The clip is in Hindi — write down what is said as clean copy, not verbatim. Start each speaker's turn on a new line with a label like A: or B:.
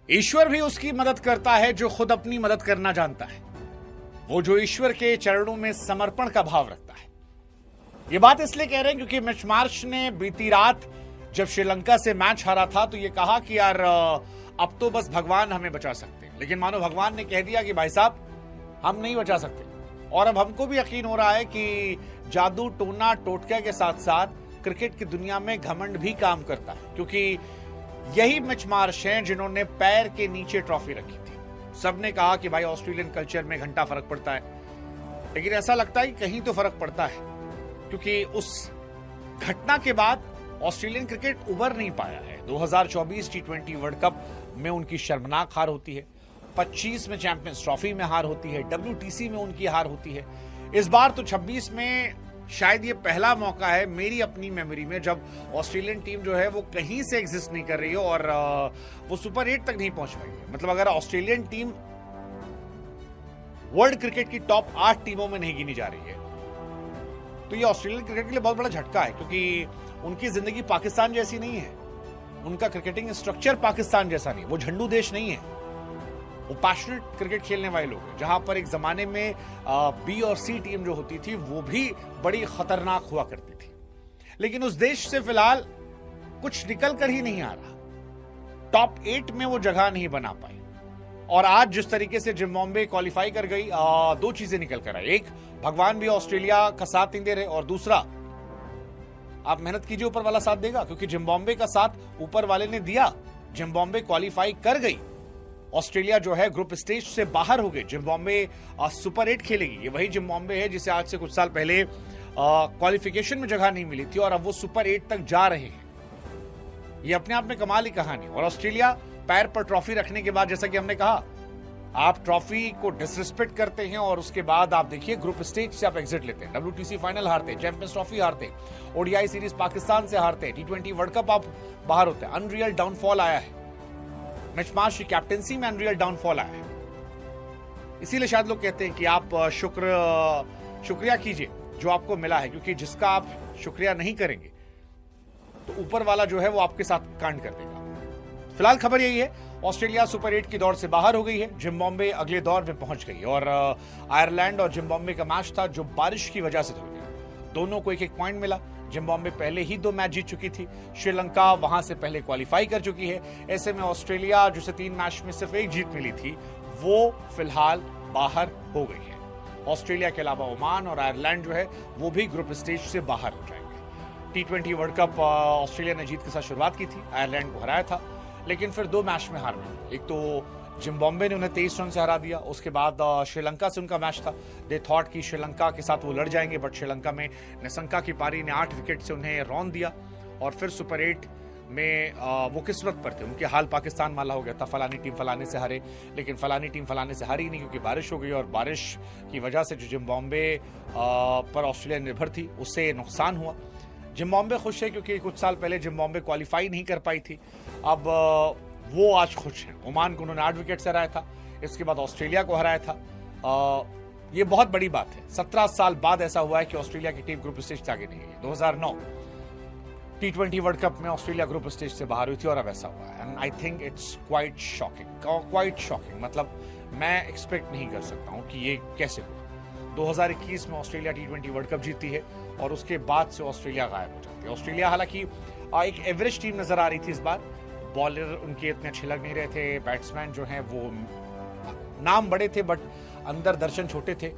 A: ईश्वर भी उसकी मदद करता है जो खुद अपनी मदद करना जानता है, वो जो ईश्वर के चरणों में समर्पण का भाव रखता है। ये बात इसलिए कह रहे हैं क्योंकि मिच मार्श ने बीती रात जब श्रीलंका से मैच हारा था तो ये कहा कि यार अब तो बस भगवान हमें बचा सकते हैं, लेकिन मानो भगवान ने कह दिया कि भाई साहब हम नहीं बचा सकते। और अब हमको भी यकीन हो रहा है कि जादू टोना टोटके के साथ साथ क्रिकेट की दुनिया में घमंड भी काम करता है, क्योंकि यही मिच मार्श हैं जिन्होंने पैर के नीचे ट्रॉफी रखी थी। सबने कहा कि भाई ऑस्ट्रेलियन कल्चर में घंटा फर्क पड़ता है, लेकिन ऐसा लगता है कि कहीं तो फर्क पड़ता है, क्योंकि उस घटना के बाद ऑस्ट्रेलियन क्रिकेट उबर नहीं पाया है। 2024 T20 वर्ल्ड कप में उनकी शर्मनाक हार होती है, 25 में चैंपियंस ट्रॉफी में हार होती है, WTC में उनकी हार होती है। इस बार तो 26 में शायद ये पहला मौका है मेरी अपनी मेमोरी में जब ऑस्ट्रेलियन टीम जो है वो कहीं से एग्जिस्ट नहीं कर रही है और वो सुपर 8 तक नहीं पहुंच पाई है। मतलब अगर ऑस्ट्रेलियन टीम वर्ल्ड क्रिकेट की टॉप 8 टीमों में नहीं गिनी जा रही है तो ये ऑस्ट्रेलियन क्रिकेट के लिए बहुत बड़ा झटका है, क्योंकि उनकी जिंदगी पाकिस्तान जैसी नहीं है, उनका क्रिकेटिंग स्ट्रक्चर पाकिस्तान जैसा नहीं, वो झंडू देश नहीं है, वो पैशनेट क्रिकेट खेलने वाले लोग हैं। जहां पर एक जमाने में B और C टीम जो होती थी वो भी बड़ी खतरनाक हुआ करती थी, लेकिन उस देश से फिलहाल कुछ निकल कर ही नहीं आ रहा, टॉप 8 में वो जगह नहीं बना पाई। और आज जिस तरीके से जिम्बाब्वे क्वालिफाई कर गई, दो चीजें निकल कर आई, एक भगवान भी ऑस्ट्रेलिया का साथ नहीं दे रहे, और दूसरा आप मेहनत कीजिए, ऊपर वाला साथ देगा, क्योंकि जिम्बाब्वे का साथ ऊपर वाले ने दिया। जिम्बाब्वे क्वालिफाई कर गई, ऑस्ट्रेलिया जो है ग्रुप स्टेज से बाहर हो गई। जिम्बाब्वे सुपर 8 खेलेगी, ये वही जिम्बाब्वे है जिसे आज से कुछ साल पहले क्वालिफिकेशन में जगह नहीं मिली थी और अब वो सुपर 8 तक जा रहे हैं। ये अपने आप में कमाल की कहानी। और ऑस्ट्रेलिया पैर पर ट्रॉफी रखने के बाद, जैसा कि हमने कहा, आप ट्रॉफी को डिसरिस्पेक्ट करते हैं और उसके बाद आप देखिए ग्रुप स्टेज से आप एग्जिट लेते हैं, WTC फाइनल हारते हैं, चैंपियंस ट्रॉफी हारते हैं, ODI सीरीज पाकिस्तान से हारते हैं, T20 वर्ल्ड कप आप बाहर होते हैं। अनरियल डाउनफॉल आया है, मिच मार्श की कैप्टेंसी में अनरियल डाउनफॉल आया है। इसीलिए शायद लोग कहते हैं कि आप शुक्रिया कीजिए जो आपको मिला है, क्योंकि जिसका आप शुक्रिया नहीं करेंगे तो ऊपर वाला जो है वो आपके साथ कांड कर देगा। फिलहाल खबर यही है, ऑस्ट्रेलिया सुपर 8 की दौड़ से बाहर हो गई है, जिम्बाब्वे अगले दौर में पहुंच गई और आयरलैंड और जिम्बाब्वे का मैच था जो बारिश की वजह से धुल गया। दोनों को एक एक पॉइंट मिला। जिम्बाब्वे पहले ही 2 मैच जीत चुकी थी, श्रीलंका वहां से पहले क्वालिफाई कर चुकी है। ऐसे में ऑस्ट्रेलिया जिसे 3 मैच में सिर्फ 1 जीत मिली थी वो फिलहाल बाहर हो गई है। ऑस्ट्रेलिया के अलावा ओमान और आयरलैंड जो है वो भी ग्रुप स्टेज से बाहर हो जाएंगे। T20 वर्ल्ड कप ऑस्ट्रेलिया ने जीत के साथ शुरुआत की थी, आयरलैंड को हराया था, लेकिन फिर 2 मैच में हार गई। एक तो जिम्बाब्वे ने उन्हें 23 रन से हरा दिया, उसके बाद श्रीलंका से उनका मैच था। दे थॉट कि श्रीलंका के साथ वो लड़ जाएंगे, बट श्रीलंका में निशंका की पारी ने 8 विकेट से उन्हें रौंद दिया और फिर सुपर 8 में वो किस्मत पर थे, उनके हाल पाकिस्तान वाला हो गया था। फलानी टीम फलाने से हारे, लेकिन फलानी टीम फलाने से हारी नहीं, क्योंकि बारिश हो गई और बारिश की वजह से जो जिम्बाब्वे पर ऑस्ट्रेलिया निर्भर थी उससे नुकसान हुआ। जिम्बाब्वे खुश है क्योंकि कुछ साल पहले जिम्बाब्वे क्वालिफाई नहीं कर पाई थी, अब वो आज खुश है। ओमान को उन्होंने 8 विकेट से हराया था, इसके बाद ऑस्ट्रेलिया को हराया था। ये बहुत बड़ी बात है, 17 साल बाद ऐसा हुआ है कि ऑस्ट्रेलिया की टीम ग्रुप स्टेज से आगे नहीं गई। 2009 T20 वर्ल्ड कप में ऑस्ट्रेलिया ग्रुप स्टेज से बाहर हुई थी और अब ऐसा हुआ है। And I think it's quite shocking. मतलब मैं एक्सपेक्ट नहीं कर सकता हूं कि ये कैसे हुआ। 2021 में ऑस्ट्रेलिया T20 वर्ल्ड कप जीतती है और उसके बाद से ऑस्ट्रेलिया गायब हो जाती है। ऑस्ट्रेलिया हालांकि एक एवरेज टीम नजर आ रही थी इस बार, बॉलर उनके इतने अच्छे लग नहीं रहे थे, बैट्समैन जो हैं वो नाम बड़े थे बट अंदर दर्शन छोटे थे।